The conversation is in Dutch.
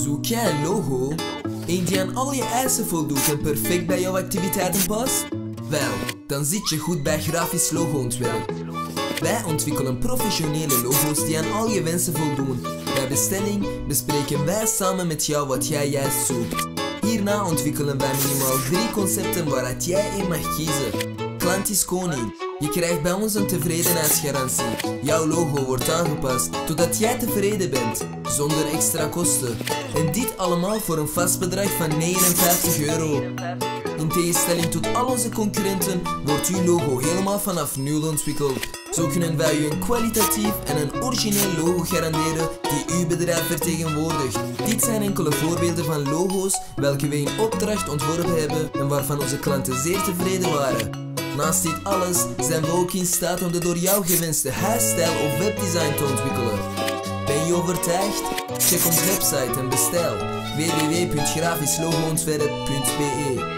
Zoek jij een logo? Eén die aan al je eisen voldoet en perfect bij jouw activiteiten past? Wel, dan zit je goed bij Grafisch Logoontwerp. Wij ontwikkelen professionele logo's die aan al je wensen voldoen. Bij bestelling bespreken wij samen met jou wat jij juist zoekt. Hierna ontwikkelen wij minimaal 3 concepten waaruit jij één mag kiezen. Klant is koning. Je krijgt bij ons een tevredenheidsgarantie. Jouw logo wordt aangepast totdat jij tevreden bent, zonder extra kosten. En dit allemaal voor een vast bedrag van €59. In tegenstelling tot al onze concurrenten wordt uw logo helemaal vanaf nul ontwikkeld. Zo kunnen wij u een kwalitatief en een origineel logo garanderen die uw bedrijf vertegenwoordigt. Dit zijn enkele voorbeelden van logo's welke we in opdracht ontworpen hebben en waarvan onze klanten zeer tevreden waren. Naast dit alles zijn we ook in staat om de door jou gewenste huisstijl of webdesign te ontwikkelen. Ben je overtuigd? Check onze website en bestel www.grafischlogoontwerp.be.